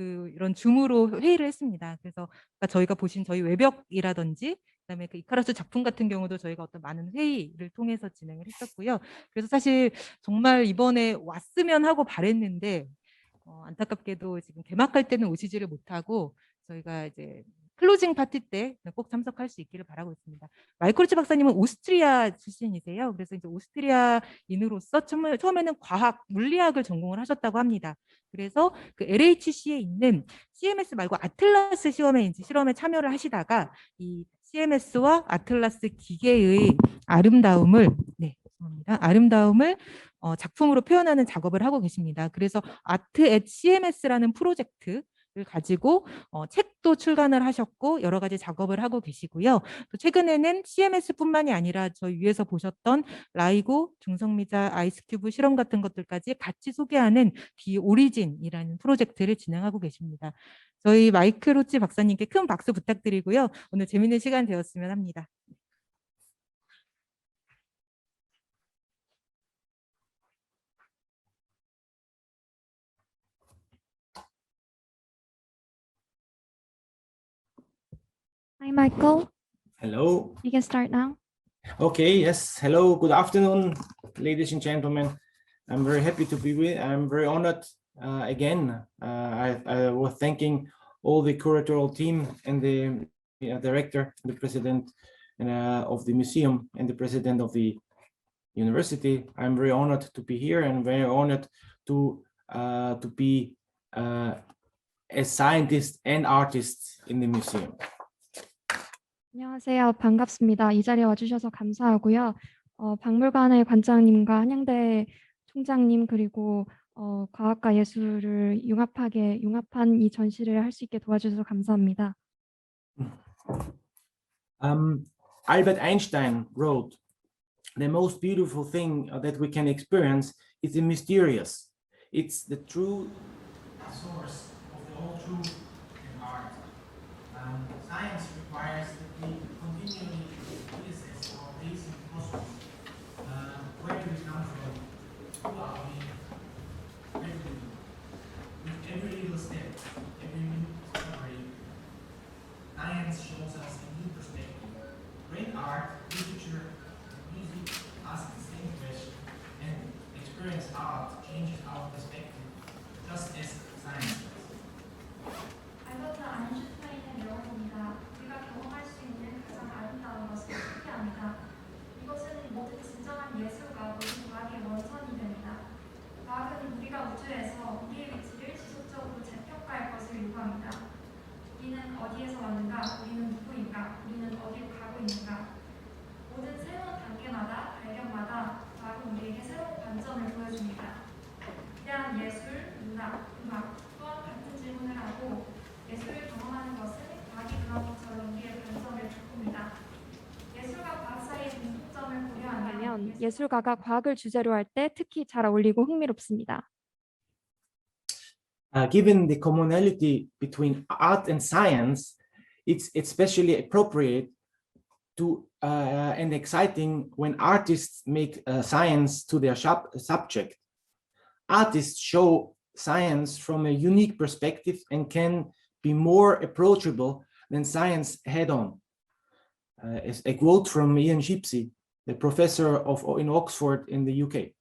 이런 줌으로 회의를 했습니다. 그래서 저희가 보신 저희 외벽이라든지 그다음에 그 이카루스 작품 같은 경우도 저희가 어떤 많은 회의를 통해서 진행을 했었고요. 그래서 사실 정말 이번에 왔으면 하고 바랬는데 안타깝게도 지금 개막할 때는 오시지를 못하고 저희가 이제 클로징 파티 때 꼭 참석할 수 있기를 바라고 있습니다. 마이클 호치 박사님은 오스트리아 출신이세요. 그래서 이제 오스트리아인으로서 처음에는 과학, 물리학을 전공을 하셨다고 합니다. 그래서 그 LHC에 있는 CMS 말고 아틀라스 실험에 참여를 하시다가 이 CMS와 아틀라스 기계의 아름다움을 아름다움을 작품으로 표현하는 작업을 하고 계십니다. 그래서 아트 앳 CMS라는 프로젝트를 가지고 책도 출간을 하셨고 여러 가지 작업을 하고 계시고요. 또 최근에는 CMS뿐만이 아니라 저희 위에서 보셨던 라이고, 중성미자, 아이스큐브 실험 같은 것들까지 같이 소개하는 디 오리진이라는 프로젝트를 진행하고 계십니다. 저희 마이클 호치 박사님께 큰 박수 부탁드리고요. 오늘 재밌는 시간 되었으면 합니다. Hi, Michael. Hello. You can start now. Okay, yes. Hello, good afternoon, ladies and gentlemen. I'm very happy to be with. I'm very honored again. I was thanking all the curatorial team and the director, the president of the museum and the president of the university. I'm very honored to be here and very honored to be a scientist and artist in the museum. 안녕하세요. 반갑습니다. 이 자리에 와주셔서 감사하고요. 박물관의 관장님과 한양대 총장님 그리고 과학과 예술을 융합한 이 전시를 할 수 있게 도와주셔서 감사합니다. Albert Einstein wrote, "The most beautiful thing that we can experience is the mysterious. It's the true source of the whole truth in art. Science requires that we continually reassess our place in the cosmos. Where do we come from? Who are we? Where do we go? With every little step, every new discovery, science shows us a new perspective. Great art, literature, music ask the same question, and experience art changes our perspective, just as science does." 알버트 아인슈타인의 명언입니다. 우리가 경험할 수 있는 가장 아름다운 것은 신비합니다. 이것은 모든 진정한 예술과 모든 과학의 원천이 됩니다. 과학은 우리가 우주에서 우리의 위치를 지속적으로 재평가할 것을 요구합니다. 우리는 어디에서 왔는가? 우리는 누구인가? 우리는 어디로 가고 있는가? 모든 새로운 단계마다 발견마다 과학은 우리에게 새로운 관점을 보여줍니다. 위대한 예술, 문학, 음악 또한 같은 질문을 하고 예술을 경험하는 것은 과학이 그런 것처럼 우리의 관점을 바꿉니다. 예술과 과학 사이의 공통점을 고려하면 예술가가 과학을 주제로 할 때 특히 잘 어울리고 흥미롭습니다. Given the commonality between art and science, it's especially appropriate to and exciting when artists make science to their subject. Artists show science from a unique perspective and can be more approachable than science head-on. A quote from Ian Shipsey, the professor in Oxford in the UK.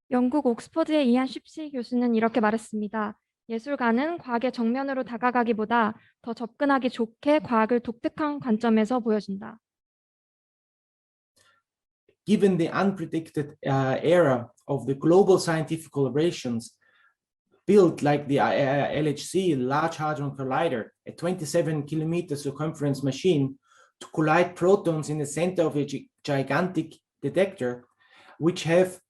영국 옥스퍼드의 이안 쉽시 교수는 이렇게 말했습니다. 예술가는 과학의 정면으로 다가가기보다 더 접근하기 좋게 과학을 독특한 관점에서 보여준다. Given the unpredicted era of the global scientific collaborations, built like the LHC, Large Hadron Collider, a 27-kilometer circumference machine to collide protons in the center of a gigantic detector, which have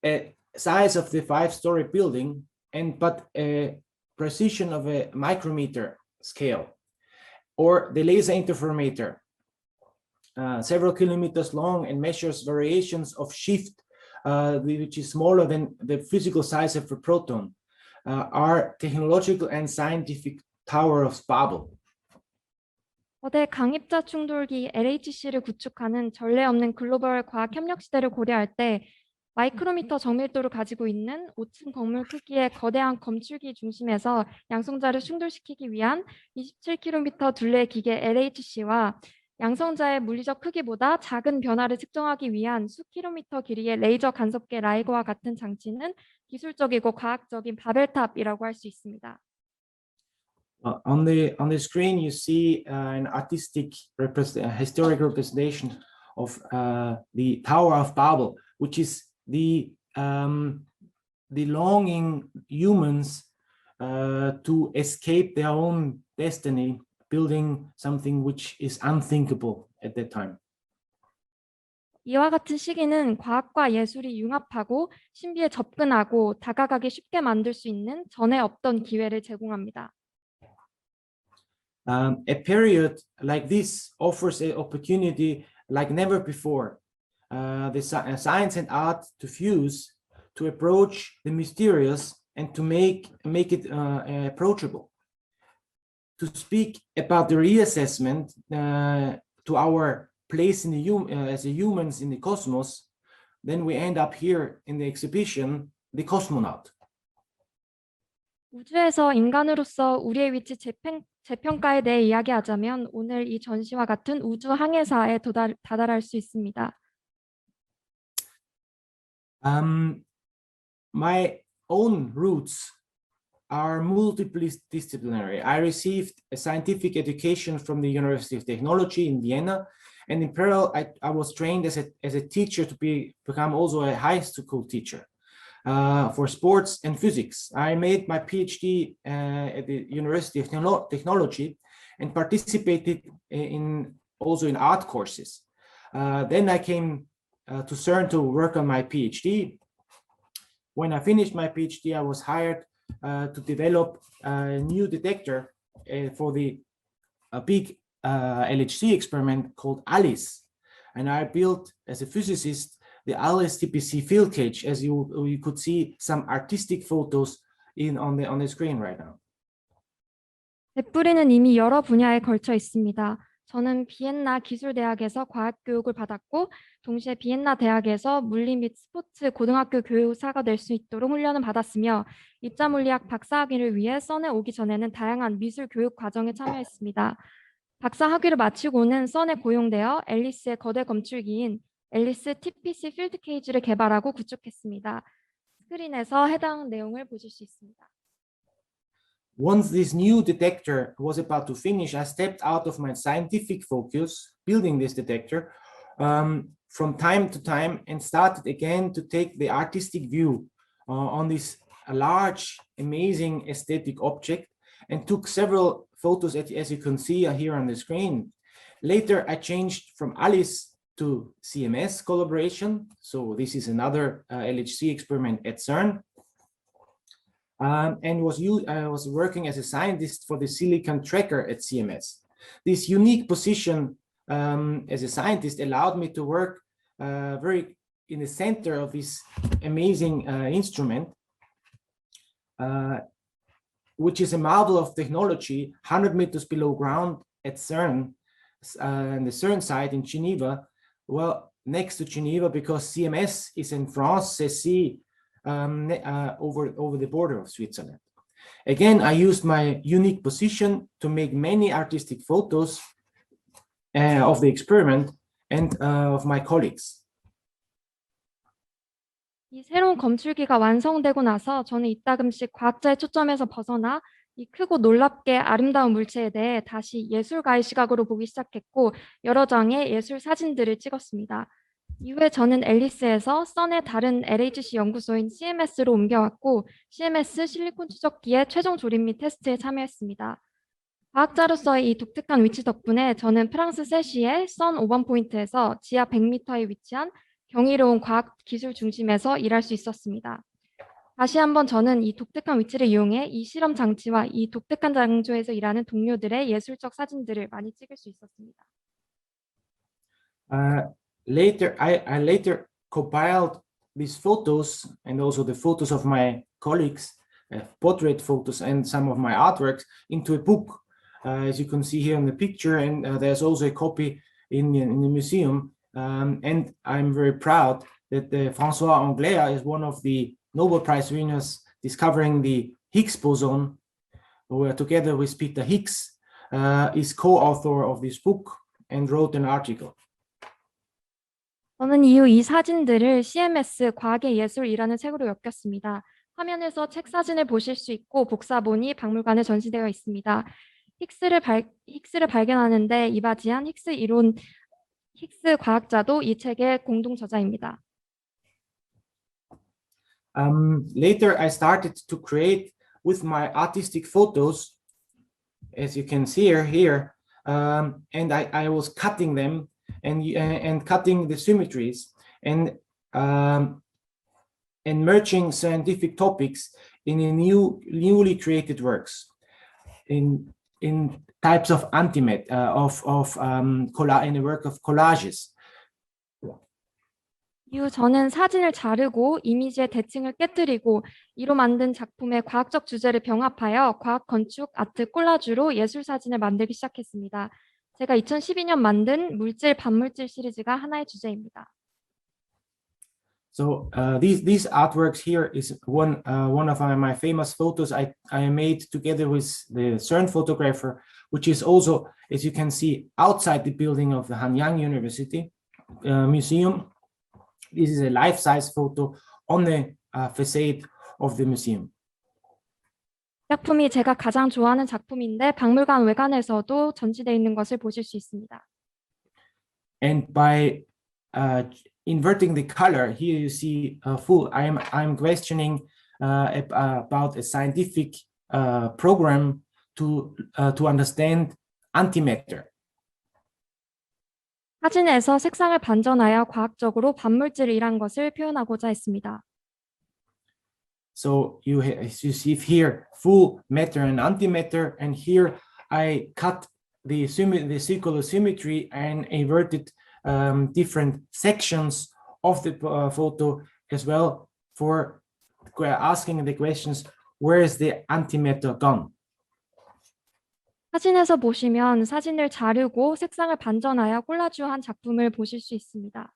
a size of the 5-story building but a precision of a micrometer scale, or the laser interferometer, several kilometers long and measures variations of shift, which is smaller than the physical size of a proton, are technological and scientific Tower of Babel. 거대 강입자 충돌기 LHC를 구축하는 전례 없는 글로벌 과학 협력 시대를 고려할 때 마이크로미터 정밀도를 가지고 있는 5층 건물 크기의 거대한 검출기 중심에서 양성자를 충돌시키기 위한 27km 둘레의 기계 LHC와 양성자의 물리적 크기보다 작은 변화를 측정하기 위한 수킬로미터 길이의 레이저 간섭계 라이거와 같은 장치는 기술적이고 과학적인 바벨탑이라고 할 수 있습니다. On the screen, you see an artistic historic representation of the Tower of Babel, which is the longing humans to escape their own destiny, building something which is unthinkable at that time. 이와 같은 시기는 과학과 예술이 융합하고 신비에 접근하고 다가가기 쉽게 만들 수 있는 전에 없던 기회를 제공합니다. A period like this offers an opportunity like never before. The science and art to fuse, to approach the mysterious, and to make it approachable. To speak about the reassessment to our place in the as humans in the cosmos, then we end up here in the exhibition, the cosmonaut. 우주에서 인간으로서 우리의 위치 재평가에 대해 이야기하자면 오늘 이 전시와 같은 우주 항해사에 다다를 수 있습니다. My own roots are multidisciplinary. I received a scientific education from the University of Technology in Vienna, and in parallel, I was trained as a teacher to become also a high school teacher for sports and physics. I made my PhD at the University of Technology and participated also in art courses. Then I came to CERN to work on my PhD. When I finished my PhD, I was hired to develop a new detector for the big LHC experiment called ALICE. And I built, as a physicist, the ALICE TPC field cage, as you could see some artistic photos on the screen right now. 뱃뿌리는 이미 여러 분야에 걸쳐 있습니다. 저는 비엔나 기술대학에서 과학교육을 받았고 동시에 비엔나 대학에서 물리 및 스포츠 고등학교 교육사가 될 수 있도록 훈련을 받았으며 입자물리학 박사학위를 위해 선에 오기 전에는 다양한 미술 교육 과정에 참여했습니다. 박사 학위를 마치고는 선에 고용되어 앨리스의 거대 검출기인 앨리스 TPC 필드 케이지를 개발하고 구축했습니다. 스크린에서 해당 내용을 보실 수 있습니다. Once this new detector was about to finish, I stepped out of my scientific focus, building this detector, from time to time, and started again to take the artistic view on this large, amazing aesthetic object, and took several photos, as you can see here on the screen. Later, I changed from ALICE to CMS collaboration. So this is another LHC experiment at CERN. And I was working as a scientist for the silicon tracker at CMS. This unique position as a scientist allowed me to work very in the center of this amazing instrument, which is a marvel of technology, 100 meters below ground at CERN, and the CERN site in Geneva, well, next to Geneva, because CMS is in France, Cessy, over the border of Switzerland. Again, I used my unique position to make many artistic photos of the experiment and of my colleagues. 이 새로운 검출기가 완성되고 나서 저는 이따금씩 과학자의 초점에서 벗어나 이 크고 놀랍게 아름다운 물체에 대해 다시 예술가의 시각으로 보기 시작했고 여러 장의 예술 사진들을 찍었습니다. 이후에 저는 앨리스에서 선의 다른 LHC 연구소인 CMS로 옮겨왔고 CMS 실리콘 추적기의 최종 조립 및 테스트에 참여했습니다. 과학자로서의 이 독특한 위치 덕분에 저는 프랑스 세시의 선 5번 포인트에서 지하 100m에 위치한 경이로운 과학 기술 중심에서 일할 수 있었습니다. 다시 한번 저는 이 독특한 위치를 이용해 이 실험 장치와 이 독특한 장소에서 일하는 동료들의 예술적 사진들을 많이 찍을 수 있었습니다. Later, I later compiled these photos and also the photos of my colleagues, portrait photos and some of my artworks into a book, as you can see here in the picture, and there's also a copy in the museum. And I'm very proud that François Anglais is one of the Nobel Prize winners discovering the Higgs boson, where together with Peter Higgs is co-author of this book and wrote an article. 저는 이후 이 사진들을 CMS 과학의 예술이라는 책으로 엮였습니다. 화면에서 책 사진을 보실 수 있고 복사본이 박물관에 전시되어 있습니다. 힉스를 발견하는데 이바지한 힉스 과학자도 이 책의 공동 저자입니다. Later, I started to create with my artistic photos, as you can see here, and I was cutting them and cutting the symmetries and merging scientific topics in a newly created works in types of in a work of collages. 이후 저는 사진을 자르고 이미지의 대칭을 깨뜨리고 이로 만든 작품의 과학적 주제를 병합하여 과학 건축 아트 콜라주로 예술 사진을 만들기 시작했습니다. 제가 2012년 만든 물질 반물질 시리즈가 하나의 주제입니다. So these artworks here is one of my famous photos I made together with the CERN photographer, which is also, as you can see, outside the building of the Hanyang University Museum. This is a life-size photo on the facade of the museum. 작품이 제가 가장 좋아하는 작품인데 박물관 외관에서도 전시되어 있는 것을 보실 수 있습니다. And by inverting the color, here you see full. I'm questioning about a scientific program to understand antimatter. 사진에서 색상을 반전하여 과학적으로 반물질이란 것을 표현하고자 했습니다. So you see here full matter and antimatter, and here I cut the circular symmetry and inverted different sections of the photo as well for asking the questions, where is the antimatter gone? 사진에서 보시면 사진을 자르고 색상을 반전하여 콜라주한 작품을 보실 수 있습니다.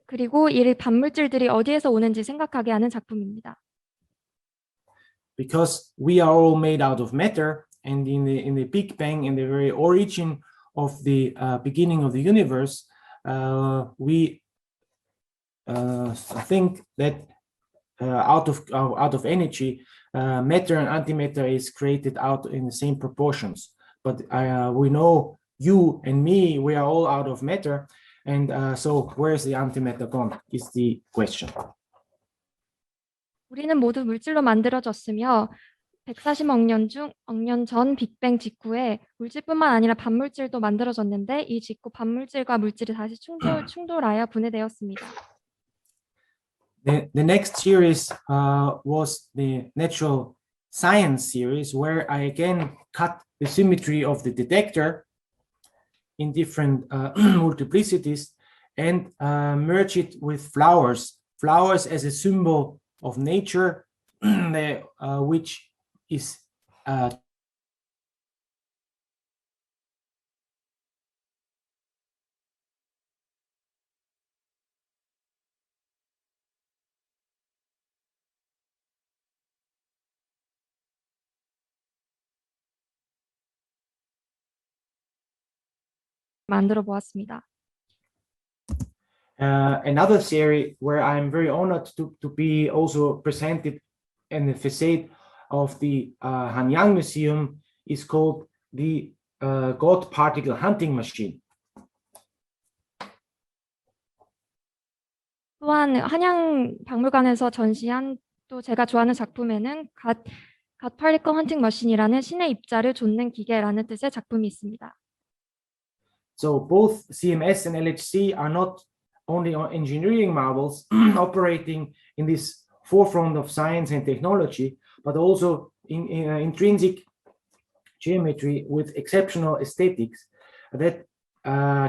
그리고 이 반물질들이 어디에서 오는지 생각하게 하는 작품입니다. Because we are all made out of matter, and in the Big Bang, in the very origin of the beginning of the universe, we think that out of energy, matter and antimatter is created out in the same proportions. But we know you and me, we are all out of matter, and so where's the antimatter gone is the question. 우리는 모두 물질로 만들어졌으며 140억 년 전 빅뱅 직후에 물질뿐만 아니라 반물질도 만들어졌는데 이 직후 반물질과 물질이 다시 충돌하여 분해되었습니다. The next series was the natural science series, where I again cut the symmetry of the detector in different multiplicities and merge it with flowers as a symbol of nature, which is 만들어 보았습니다. Another series where I'm very honored to be also presented in the facade of the Hanyang Museum is called the God Particle Hunting Machine. 또한 한양 박물관에서 전시한 또 제가 좋아하는 작품에는 God Particle Hunting Machine이라는 신의 입자를 좇는 기계라는 뜻의 작품이 있습니다. So both CMS and LHC are not only engineering marvels operating in this forefront of science and technology, but also in intrinsic geometry with exceptional aesthetics that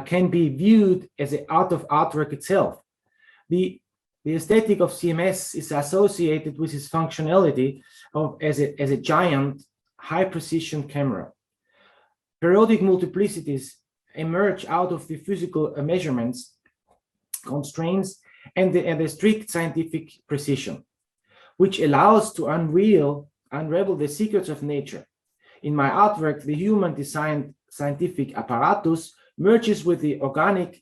can be viewed as an art of artwork itself. The aesthetic of CMS is associated with its functionality as a giant high precision camera. Periodic multiplicities emerge out of the physical measurements constraints and the strict scientific precision, which allows to unravel the secrets of nature. In my artwork, the human designed scientific apparatus merges with the organic,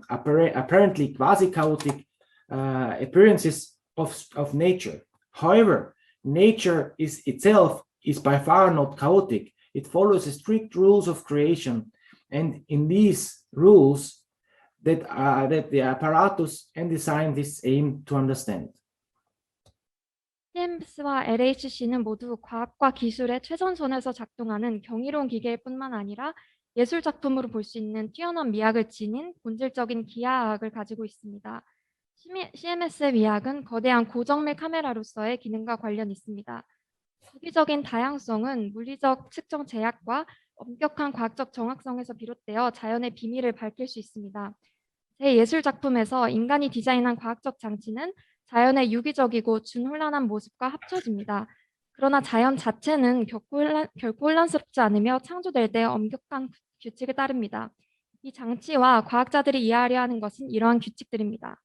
apparently quasi-chaotic appearances of nature. However, nature itself is by far not chaotic. It follows the strict rules of creation, and in these rules that the apparatus and the scientists aim to understand. CMS와 LHC는 모두 과학과 기술의 최전선에서 작동하는 경이로운 기계일 뿐만 아니라 예술 작품으로 볼 수 있는 뛰어난 미학을 지닌 본질적인 기하학을 가지고 있습니다. CMS의 미학은 거대한 고정밀 카메라로서의 기능과 관련이 있습니다. 주기적인 다양성은 물리적 측정 제약과 엄격한 과학적 정확성에서 비롯되어 자연의 비밀을 밝힐 수 있습니다. 제 예술 작품에서 인간이 디자인한 과학적 장치는 자연의 유기적이고 준혼란한 모습과 합쳐집니다. 그러나 자연 자체는 결코 혼란스럽지 않으며 창조될 때 엄격한 규칙을 따릅니다. 이 장치와 과학자들이 이해하려 하는 것은 이러한 규칙들입니다.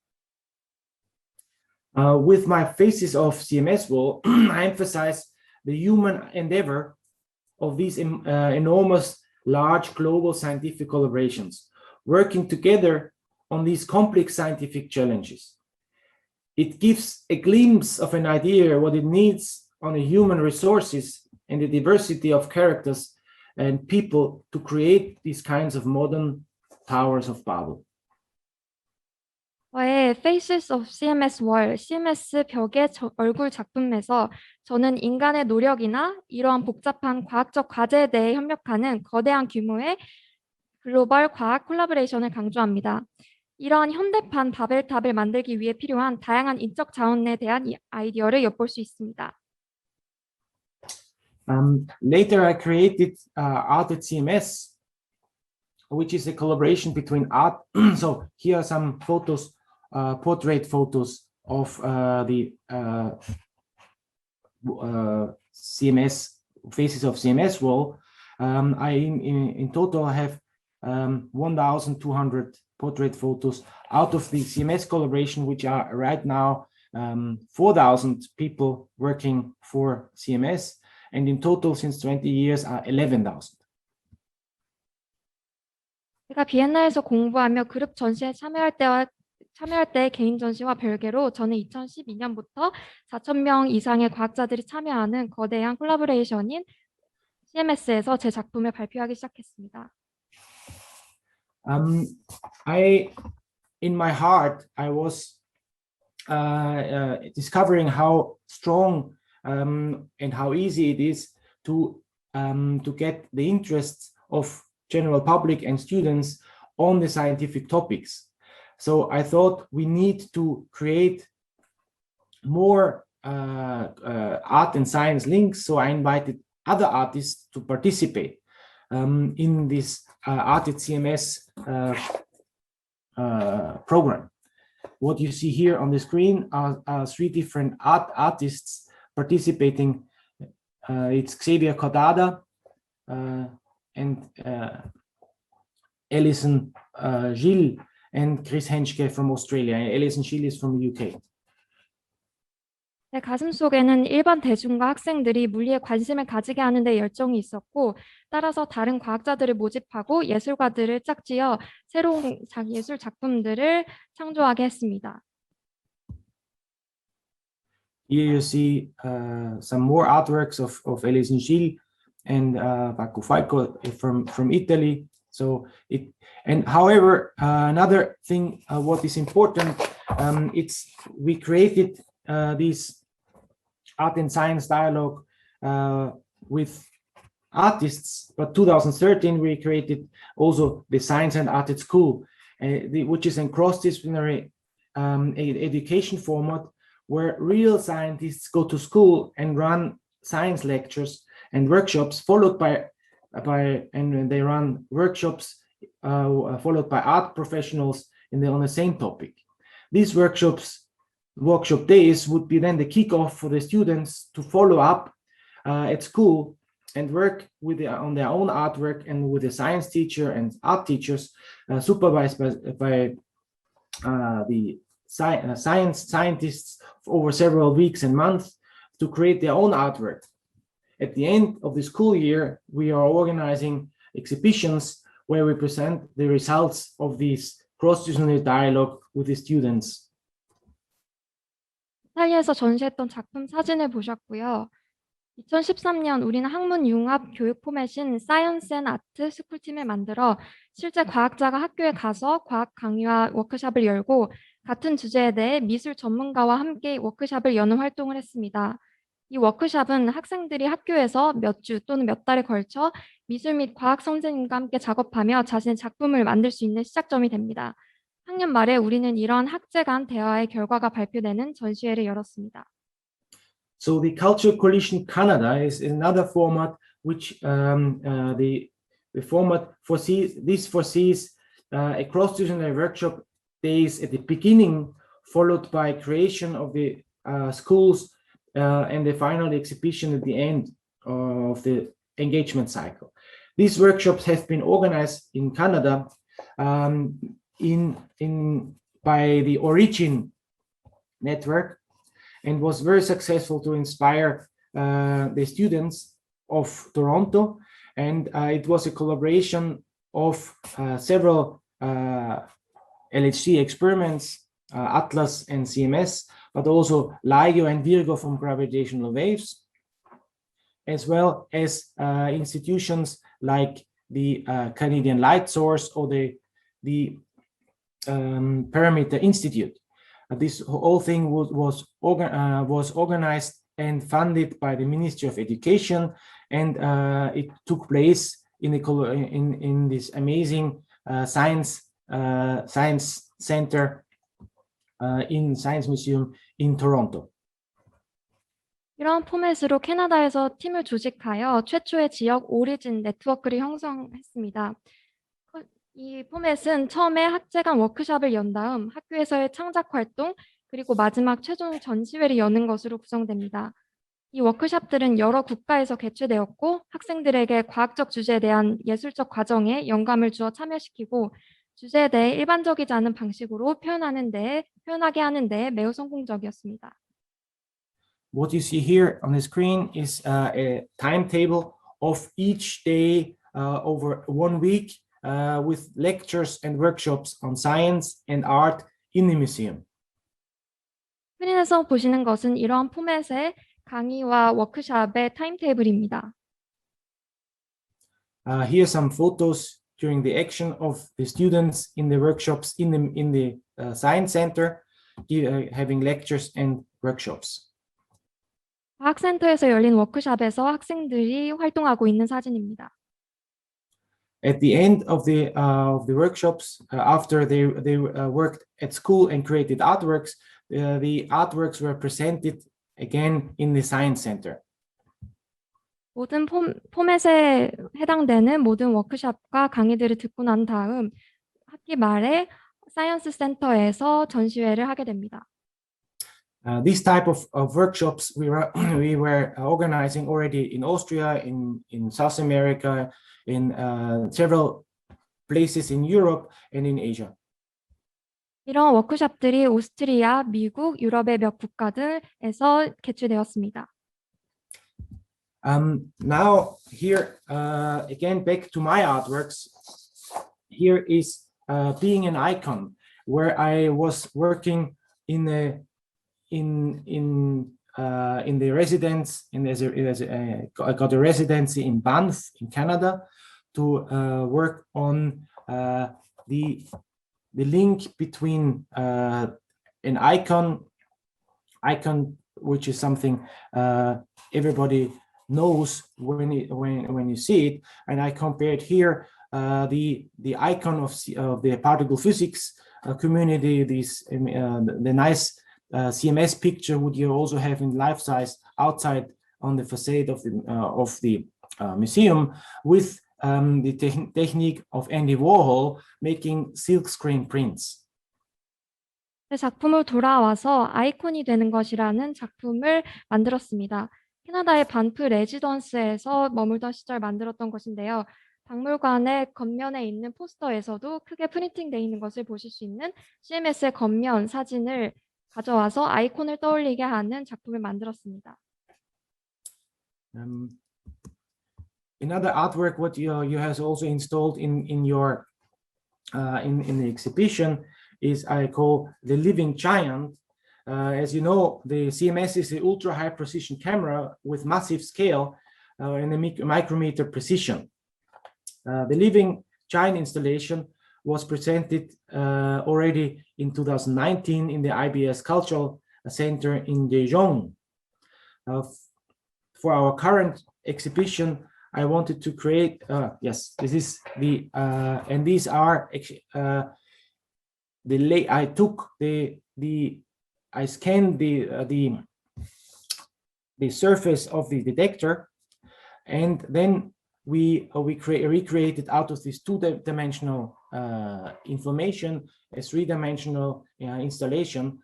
With my Faces of CMS wall, I emphasize the human endeavor of these enormous, large global scientific collaborations, working together on these complex scientific challenges. It gives a glimpse of an idea what it needs on the human resources and the diversity of characters and people to create these kinds of modern towers of Babel. 저의 Faces of CMS Wall, CMS 벽의 얼굴 작품에서 저는 인간의 노력이나 이러한 복잡한 과학적 과제에 대해 협력하는 거대한 규모의 글로벌 과학 콜라보레이션을 강조합니다. 이러한 현대판 바벨탑을 만들기 위해 필요한 다양한 인적 자원에 대한 아이디어를 엿볼 수 있습니다. Later, I created Art at CMS, which is a collaboration between art. So here are some photos, portrait photos of the CMS Faces of CMS wall. I in total have 1,200 portrait photos out of the CMS collaboration, which are right now 4,000 people working for CMS. And in total, since 20 years, are 11,000. 제가 비엔나에서 공부하며 그룹 전시에 참여할 때 개인 전시와 별개로 저는 2012년부터 4,000명 이상의 과학자들이 참여하는 거대한 콜라보레이션인 CMS에서 제 작품을 발표하기 시작했습니다. In my heart, I was discovering how strong and how easy it is to get the interests of general public and students on the scientific topics. So I thought we need to create more art and science links. So I invited other artists to participate in this Art at CMS program. What you see here on the screen are 3 different artists participating. It's Xavier Cordada and Alison Gilles and Chris Henschke from Australia. Alison Gilles is from the UK. 제 가슴속에는 일반 대중과 학생들이 물리에 관심을 가지게 하는 데 열정이 있었고, 따라서 다른 과학자들을 모집하고 예술가들을 짝지어 새로운 예술 작품들을 창조하게 했습니다. Here you see some more artworks of Alison Gilles and Paco Falco from Italy. So however, another thing what is important, we created this art and science dialogue with artists, but 2013 we created also the Science and Art at School, which is a cross-disciplinary education format where real scientists go to school and run science lectures and workshops, followed by and they run workshops followed by art professionals on the same topic. These workshop days would be then the kickoff for the students to follow up at school and work on their own artwork and with the science teacher and art teachers, supervised by the scientists over several weeks and months to create their own artwork. At the end of the school year, we are organizing exhibitions where we present the results of this cross-disciplinary dialogue with the students. 이탈리아에서 전시했던 작품 사진을 보셨고요. 2013년 우리는 학문 융합 교육 포맷인 사이언스 앤 아트 스쿨팀을 만들어 실제 과학자가 학교에 가서 과학 강의와 워크숍을 열고 같은 주제에 대해 미술 전문가와 함께 워크숍을 여는 활동을 했습니다. 이 워크숍은 학생들이 학교에서 몇 주 또는 몇 달에 걸쳐 미술 및 과학 선생님과 함께 작업하며 자신의 작품을 만들 수 있는 시작점이 됩니다. 학년 말에 우리는 이런 학제 간 대화의 결과가 발표되는 전시회를 열었습니다. So the Cultural Coalition Canada is another format which the format foresees a cross-disciplinary workshop days at the beginning, followed by creation of the schools and the final exhibition at the end of the engagement cycle. These workshops have been organized in Canada by the Origin network, and was very successful to inspire the students of Toronto. And it was a collaboration of several LHC experiments, Atlas and CMS, but also LIGO and Virgo from gravitational waves, as well as institutions like the Canadian Light Source or the Parameter Institute. This whole thing was organized and funded by the Ministry of Education, and it took place in this amazing science center in Science Museum in Toronto. 이런 포맷으로 캐나다에서 팀을 조직하여 최초의 지역 오리진 네트워크를 형성했습니다. 이 포맷은 처음에 학제 간 워크숍을 연 다음 학교에서의 창작 활동, 그리고 마지막 최종 전시회를 여는 것으로 구성됩니다. 이 워크숍들은 여러 국가에서 개최되었고 학생들에게 과학적 주제에 대한 예술적 과정에 영감을 주어 참여시키고 주제에 대해 일반적이지 않은 방식으로 표현하게 하는 데 매우 성공적이었습니다. What you see here on the screen is a timetable of each day over 1 week with lectures and workshops on science and art in the museum. 스크린에서 보시는 것은 이러한 포맷의 강의와 워크숍의 타임테이블입니다. Here are some photos during the action of the students in the workshops in the science center, having lectures and workshops. 과학센터에서 열린 워크숍에서 학생들이 활동하고 있는 사진입니다. At the end of the workshops, after they worked at school and created artworks, the artworks were presented again in the science center. 모든 포맷에 해당되는 모든 워크숍과 강의들을 듣고 난 다음 학기 말에 사이언스 센터에서 전시회를 하게 됩니다. This type of workshops we were organizing already in Austria, in South America, in several places in Europe and in Asia. 이런 워크숍들이 오스트리아, 미국, 유럽의 몇 국가들에서 개최되었습니다. Now here again back to my artworks. Here is being an icon, where I was working in the residence, I got a residency in Banff in Canada to work on the link between an icon which is something everybody knows when you see it, and I compared here the icon of the particle physics community, the nice CMS picture would you also have in life size outside on the facade of the museum, with the technique of Andy Warhol making silkscreen prints. 작품을 돌아와서 아이콘이 되는 것이라는 작품을 만들었습니다. 캐나다의 반프 레지던스에서 머물던 시절 만들었던 것인데요. 박물관의 겉면에 있는 포스터에서도 크게 프린팅되어 있는 것을 보실 수 있는 CMS의 겉면 사진을 가져와서 아이콘을 떠올리게 하는 작품을 만들었습니다. Another artwork what you has also installed in your in the exhibition is I call the living giant. As you know, the CMS is an ultra high precision camera with massive scale and a micrometer precision. The living giant installation was presented already in 2019 in the IBS Cultural Center in Dijon. For our current exhibition, I wanted to create, yes, this is the, and these are, I took I scanned the surface of the detector, and then we recreated out of this two-dimensional information a three-dimensional installation,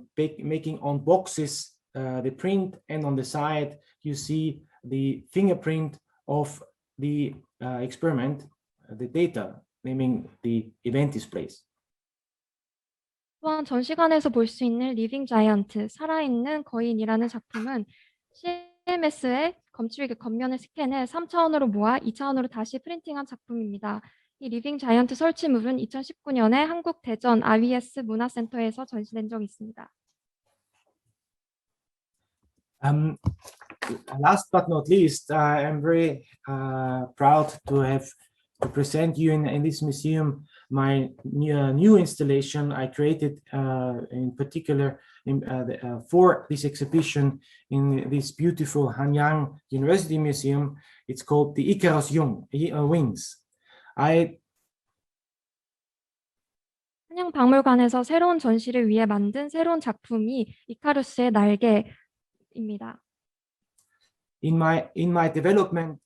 making on boxes the print, and on the side you see the fingerprint of the experiment, the data, naming the event displays. 또한 전시관에서 볼 수 있는 리빙 자이언트, 살아있는 거인이라는 작품은 CMS의 검출기 겉면을 스캔해 3차원으로 모아 2차원으로 다시 프린팅한 작품입니다. 이 리빙 자이언트 설치물은 2019년에 한국 대전 IBS 문화센터에서 전시된 적이 있습니다. Last but not least, I'm very proud to present you in this museum my new installation I created in particular for this exhibition in this beautiful Hanyang University Museum. It's called the Icarus Wings. 한양 박물관에서 새로운 전시를 위해 만든 새로운 작품이 이카루스의 날개입니다. In my developing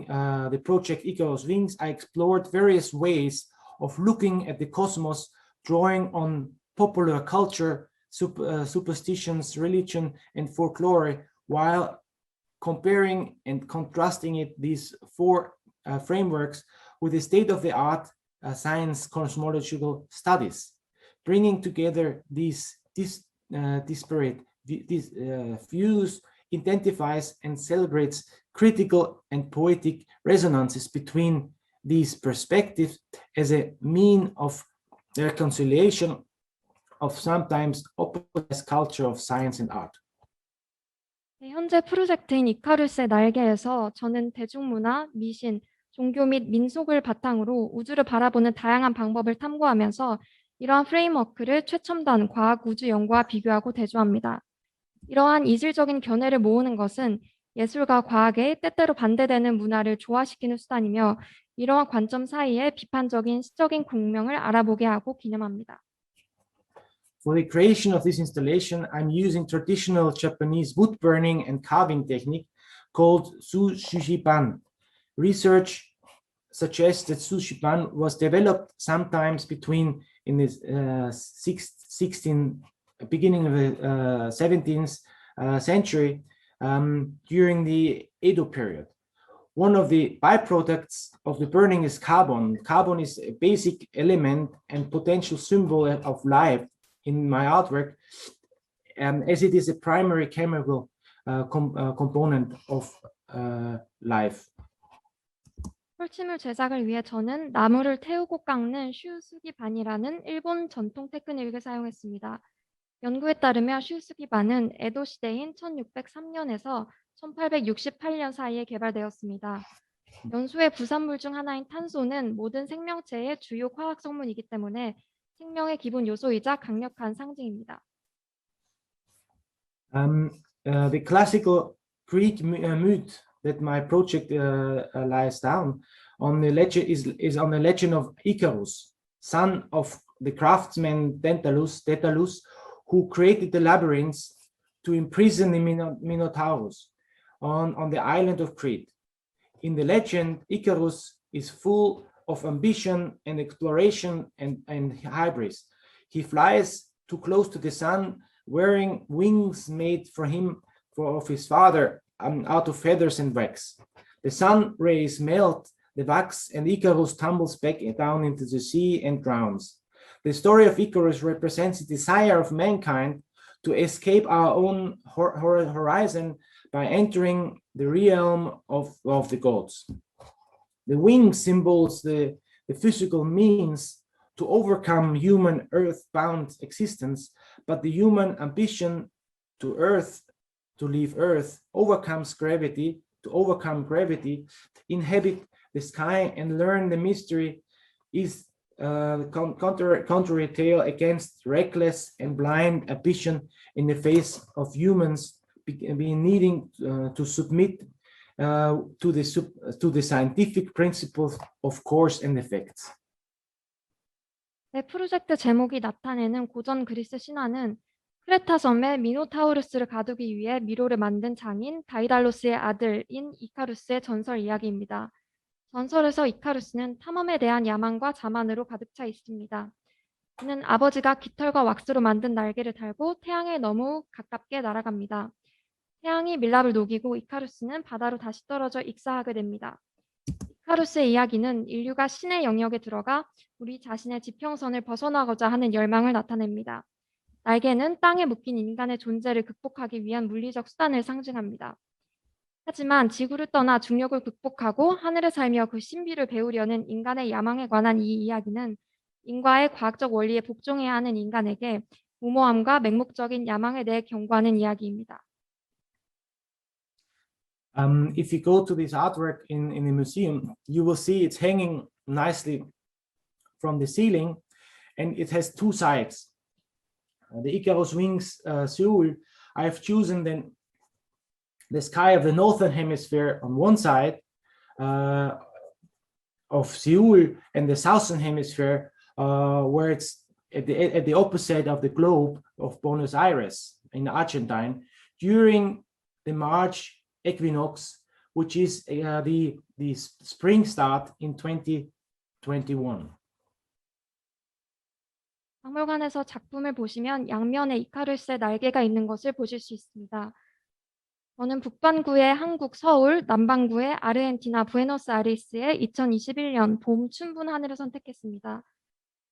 the project Icarus Wings, I explored various ways of looking at the cosmos, drawing on popular culture, superstitions, religion, and folklore, while comparing and contrasting these four frameworks with the state-of-the-art science cosmological studies, bringing together these disparate views, identifies and celebrates critical and poetic resonances between these perspectives as a mean of reconciliation of sometimes opposite culture of science and art. 현재 프로젝트인 이카루스의 날개에서 저는 대중문화, 미신, 종교 및 민속을 바탕으로 우주를 바라보는 다양한 방법을 탐구하면서 이러한 프레임워크를 최첨단 과학 우주 연구와 비교하고 대조합니다. 이러한 이질적인 견해를 모으는 것은 예술과 과학의 때때로 반대되는 문화를 조화시키는 수단이며 이러한 관점 사이의 비판적인 시적인 공명을 알아보게 하고 기념합니다. For the creation of this installation, I'm using traditional Japanese wood burning and carving technique called sushiban. Research suggests that sushiban was developed sometimes between in the beginning of the 17th century during the Edo period. One of the byproducts of the burning is carbon. Carbon is a basic element and potential symbol of life in my artwork, as it is a primary chemical component of life. 설치물 제작을 위해 저는 나무를 태우고 깎는 슈수기반이라는 일본 전통 테크닉을 사용했습니다. 연구에 따르면 슈수기반은 에도 시대인 1603년에서 1868년 사이에 개발되었습니다. 연소의 부산물 중 하나인 탄소는 모든 생명체의 주요 화학 성분이기 때문에 생명의 기본 요소이자 강력한 상징입니다. The classical Greek myth that my project lies down on the legend is on the legend of Icarus, son of the craftsman Daedalus, who created the labyrinths to imprison the Minotaurus on the island of Crete. In the legend, Icarus is full of ambition and exploration and hybris. He flies too close to the sun, wearing wings made for him of his father out of feathers and wax. The sun rays melt the wax, and Icarus tumbles back down into the sea and drowns. The story of Icarus represents the desire of mankind to escape our own horizon by entering the realm of the gods. The wing symbols the physical means to overcome human earth-bound existence, but the human ambition to leave Earth, overcome gravity, inhabit the sky and learn the mystery is contrary tale against reckless and blind ambition in the face of humans being needing to submit to the scientific principles of cause and effects. 네, 프로젝트 제목이 나타내는 고전 그리스 신화는 크레타 섬에 미노타우루스를 가두기 위해 미로를 만든 장인 다이달로스의 아들인 이카루스의 전설 이야기입니다. 전설에서 이카루스는 탐험에 대한 야망과 자만으로 가득 차 있습니다. 그는 아버지가 깃털과 왁스로 만든 날개를 달고 태양에 너무 가깝게 날아갑니다. 태양이 밀랍을 녹이고 이카루스는 바다로 다시 떨어져 익사하게 됩니다. 이카루스의 이야기는 인류가 신의 영역에 들어가 우리 자신의 지평선을 벗어나고자 하는 열망을 나타냅니다. 날개는 땅에 묶인 인간의 존재를 극복하기 위한 물리적 수단을 상징합니다. 하지만 지구를 떠나 중력을 극복하고 하늘에 살며 그 신비를 배우려는 인간의 야망에 관한 이 이야기는 인과의 과학적 원리에 복종해야 하는 인간에게 무모함과 맹목적인 야망에 대해 경고하는 이야기입니다. If you go to this artwork in the museum, you will see it's hanging nicely from the ceiling, and it has two sides. The Icarus wings Seoul, I've chosen then the sky of the northern hemisphere on one side of Seoul, and the southern hemisphere where it's at the opposite of the globe of Buenos Aires in Argentine during the March Equinox, which is the spring start in 2021. 박물관에서 작품을 보시면 양면에 이카루스의 날개가 있는 것을 보실 수 있습니다. 저는 북반구의 한국 서울, 남반구의 아르헨티나 부에노스아이레스의 2021년 봄 춘분 하늘을 선택했습니다.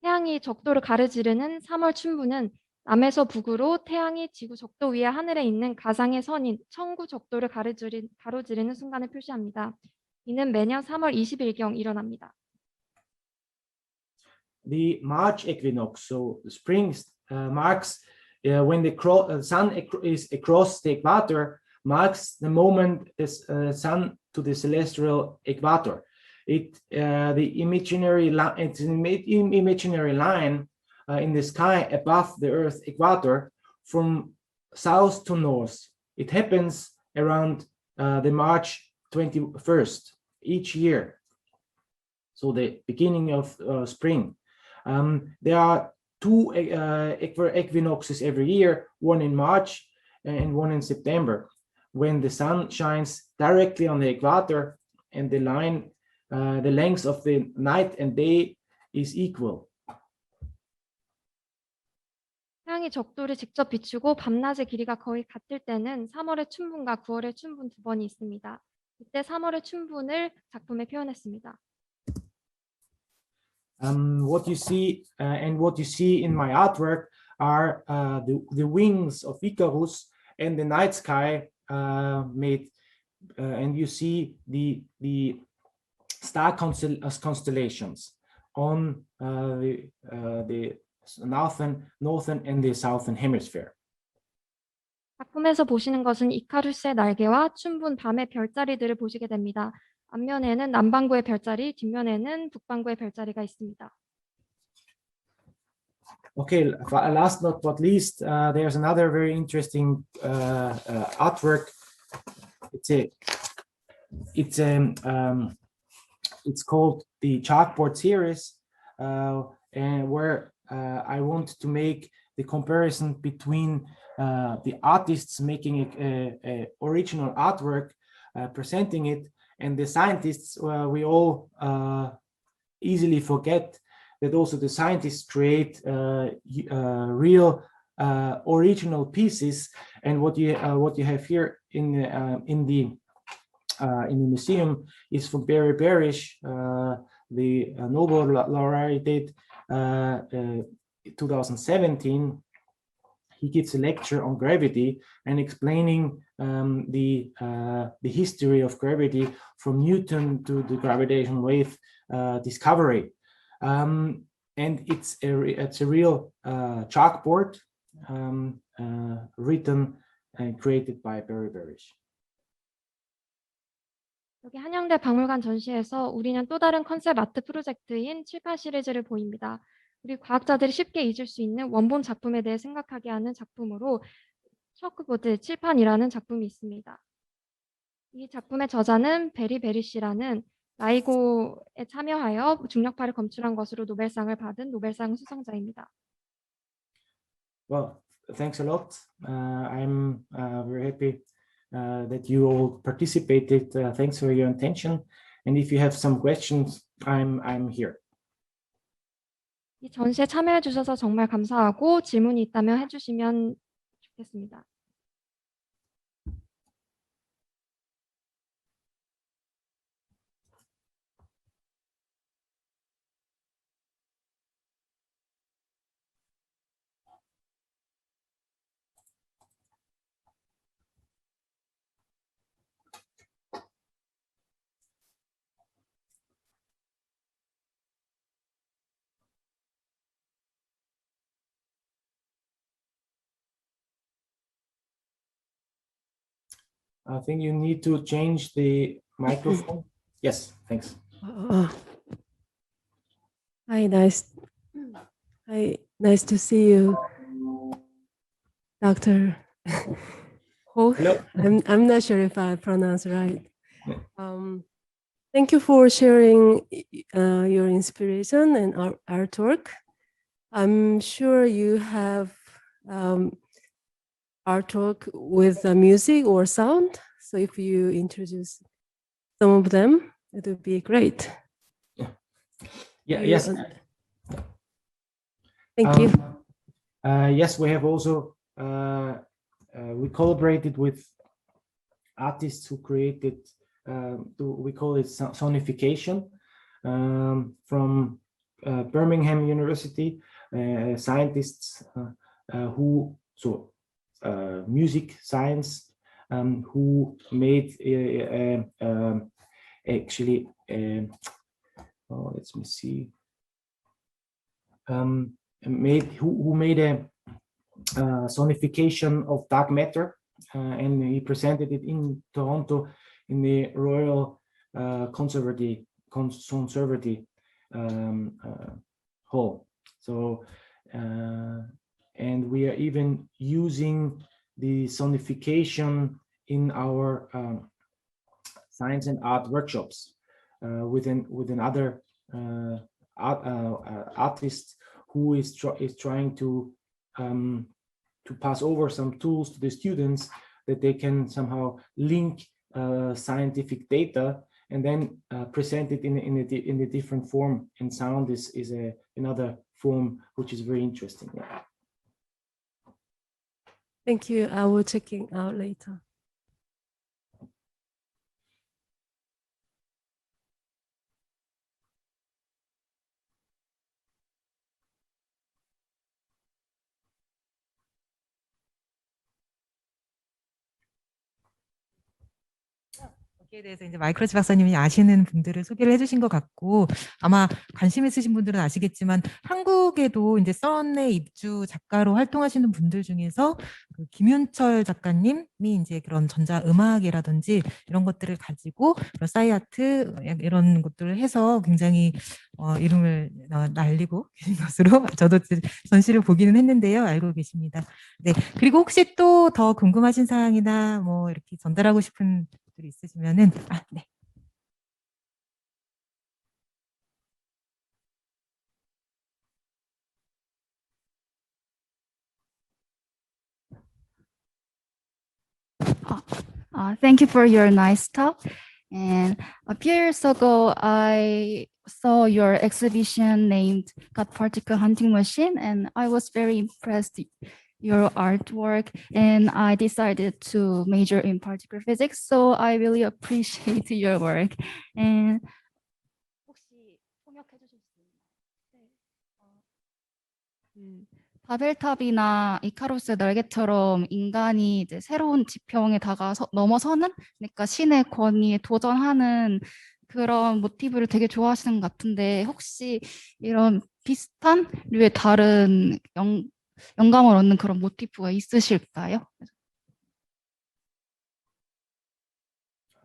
태양이 적도를 가로지르는 3월 춘분은 남에서 북으로 태양이 지구 적도 위에 하늘에 있는 가상의 선인 청구 적도를 가로지르는 순간을 표시합니다. 이는 매년 3월 20일경 일어납니다. The March equinox, so the spring marks when the sun is across the equator, marks the moment the sun to the celestial equator. The imaginary line in the sky above the Earth equator from south to north. It happens around the March 21st each year, so the beginning of spring. There are two equinoxes every year, one in March and one in September, when the sun shines directly on the equator and the length of the night and day is equal. 태양이 적도를 직접 비추고 밤낮의 길이가 거의 같을 때는 3월의 춘분과 9월의 춘분 두 번이 있습니다. 이때 3월의 춘분을 작품에 표현했습니다. What you see in my artwork are the wings of Icarus and the night sky made, and you see the star constellations on the northern and the southern hemisphere. 작품에서 보시는 것은 이카루스의 날개와 춘분 밤의 별자리들을 보시게 됩니다. 앞면에는 남반구의 별자리, 뒷면에는 북반구의 별자리가 있습니다. Okay, last but not least, there's another very interesting artwork. It's called the Chalkboard Series, and where I want to make the comparison between the artists making a original artwork, presenting it, and the scientists. We all easily forget that also the scientists create real original pieces. And what you have here in in the museum is from Barry Barish, the Nobel laureate 2017. He gives a lecture on gravity and explaining the history of gravity from Newton to the gravitational wave discovery. And it's a real chalkboard written and created by Barry Barish. 여기 한양대 박물관 전시에서 우리는 또 다른 컨셉 아트 프로젝트인 칠판 시리즈를 보입니다. 우리 과학자들이 쉽게 잊을 수 있는 원본 작품에 대해 생각하게 하는 작품으로 척크보드 칠판이라는 작품이 있습니다. 이 작품의 저자는 베리 베리시라는 라이고에 참여하여 중력파를 검출한 것으로 노벨상을 받은 노벨상 수상자입니다. Well, thanks a lot. I'm very happy that you all participated. Thanks for your attention. And if you have some questions, I'm here. 이 전시에 참여해 주셔서 정말 감사하고 질문이 있다면 해주시면 좋겠습니다. I think you need to change the microphone. Yes, thanks. Hi, nice to see you, Dr. Hoch. Hello. I'm not sure if I pronounce right. Thank you for sharing your inspiration and artwork. I'm sure you have artwork with music or sound. So if you introduce some of them, it would be great. Yes. Thank you. Yes, we have also we collaborated with artists who created we call it sonification from Birmingham University, scientists who music science who made actually let me see who made a sonification of dark matter and he presented it in Toronto in the Royal Conservative Hall. So and we are even using the sonification in our science and art workshops with another artist who is trying to pass over some tools to the students that they can somehow link scientific data and then present it in a different form. And sound is another form which is very interesting. Yeah. Thank you. I will check it out later. 여기에 대해서 이제 마이클 호치 박사님이 아시는 분들을 소개를 해주신 것 같고 아마 관심 있으신 분들은 아시겠지만 한국에도 이제 썬의 입주 작가로 활동하시는 분들 중에서 그 김윤철 작가님이 이제 그런 전자음악이라든지 이런 것들을 가지고 그런 사이아트 이런 것들을 해서 굉장히 이름을 날리고 계신 것으로 저도 전시를 보기는 했는데요. 알고 계십니다. 네. 그리고 혹시 또 더 궁금하신 사항이나 뭐 이렇게 전달하고 싶은 분들이 있으시면은 네. Thank you for your nice talk. And a few years ago, I saw your exhibition named "God Particle Hunting Machine," and I was very impressed your artwork, and I decided to major in particle physics. So I really appreciate your work. And 혹시 통역해 주실 수 있나요? 바벨탑이나 이카로스의 날개처럼 인간이 이제 새로운 지평에 넘어서는, 그러니까 신의 권위에 도전하는 그런 모티브를 되게 좋아하시는 것 같은데, 혹시 이런 비슷한 류의 다른 영감을 얻는 그런 모티브가 있으실까요?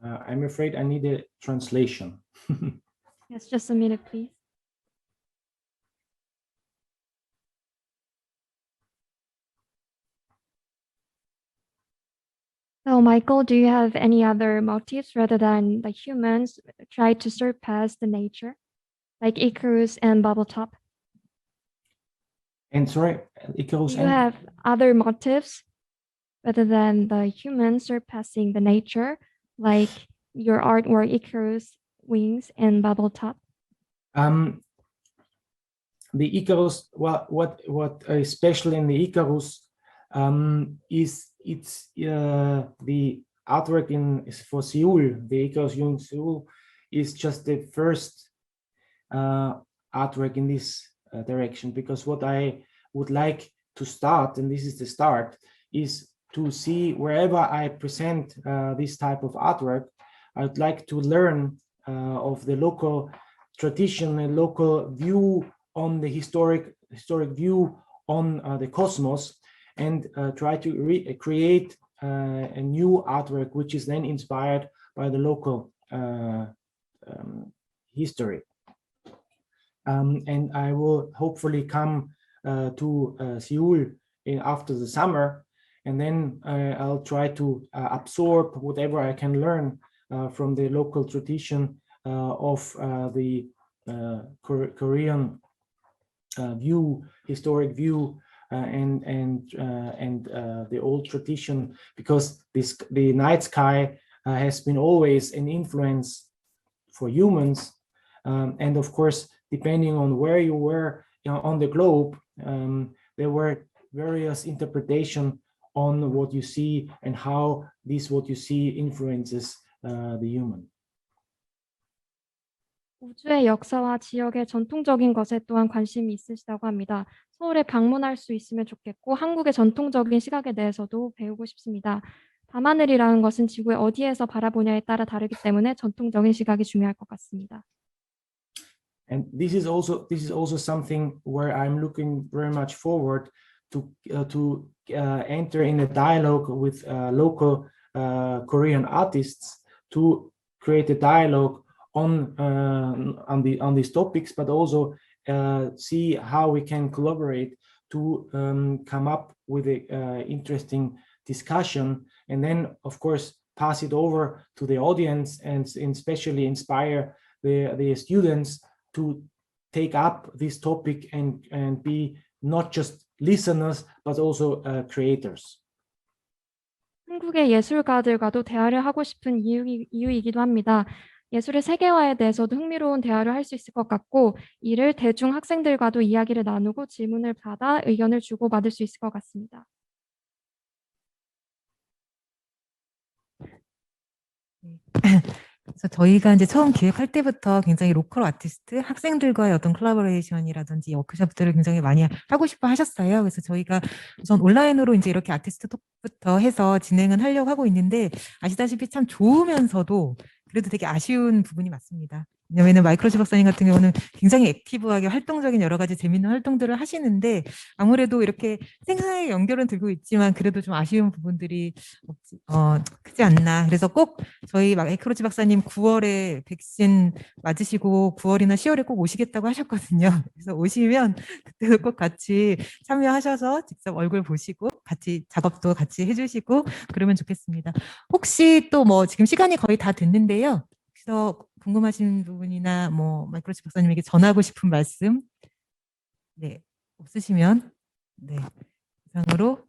I'm afraid I need a translation. Yes, just a minute, please. So, Michael, do you have any other motifs rather than the humans try to surpass the nature, like Icarus and Bubbletop? And sorry, Icarus Do you and have other motifs rather than the humans surpassing the nature, like your artwork, Icarus, wings, and Bubbletop? the Icarus. What is special in the Icarus is it's the artwork for Seoul. The Icarus in Seoul is just the first artwork in this direction, because what I would like to start, and this is the start, is to see wherever I present this type of artwork, I'd like to learn of the local tradition and local view on the historic view on the cosmos, and try to create a new artwork which is then inspired by the local history. And I will hopefully come to Seoul after the summer, and then I'll try to absorb whatever I can learn from the local tradition of the Korean view, historic view, and the old tradition, because the night sky has been always an influence for humans, and of course, depending on where you were on the globe, there were various interpretations on what you see and how what you see influences the human. 우주의 역사와 지역의 전통적인 것에 또한 관심이 있으시다고 합니다. 서울에 방문할 수 있으면 좋겠고, 한국의 전통적인 시각에 대해서도 배우고 싶습니다. 밤하늘이라는 것은 지구의 어디에서 바라보냐에 따라 다르기 때문에 전통적인 시각이 중요할 것 같습니다. And this is also something where I'm looking very much forward to enter in a dialogue with local Korean artists, to create a dialogue on these topics, but also see how we can collaborate to come up with a interesting discussion, and then of course pass it over to the audience, and especially inspire the students to take up this topic and be not just listeners but also creators. 한국의 예술가들과도 대화를 하고 싶은 이유이기도 합니다. 예술의 세계화에 대해서도 흥미로운 대화를 할 수 있을 것 같고, 이를 대중 학생들과도 이야기를 나누고 질문을 받아 의견을 주고받을 수 있을 것 같습니다. 그래서 저희가 이제 처음 기획할 때부터 굉장히 로컬 아티스트 학생들과의 어떤 콜라보레이션이라든지 워크숍들을 굉장히 많이 하고 싶어 하셨어요. 그래서 저희가 우선 온라인으로 이제 이렇게 아티스트토크부터 해서 진행은 하려고 하고 있는데, 아시다시피 참 좋으면서도 그래도 되게 아쉬운 부분이 많습니다. 왜냐하면 마이클 호치 박사님 같은 경우는 굉장히 액티브하게 활동적인 여러 가지 재밌는 활동들을 하시는데, 아무래도 이렇게 생사의 연결은 들고 있지만 그래도 좀 아쉬운 부분들이 크지 않나. 그래서 꼭 저희 마이클 호치 박사님 9월에 백신 맞으시고 9월이나 10월에 꼭 오시겠다고 하셨거든요. 그래서 오시면 그때도 꼭 같이 참여하셔서 직접 얼굴 보시고 같이 작업도 같이 해주시고 그러면 좋겠습니다. 혹시 또 뭐 지금 시간이 거의 다 됐는데요. 그래서 궁금하신 부분이나 뭐 마이클 호치 박사님에게 전하고 싶은 말씀 없으시면 이상으로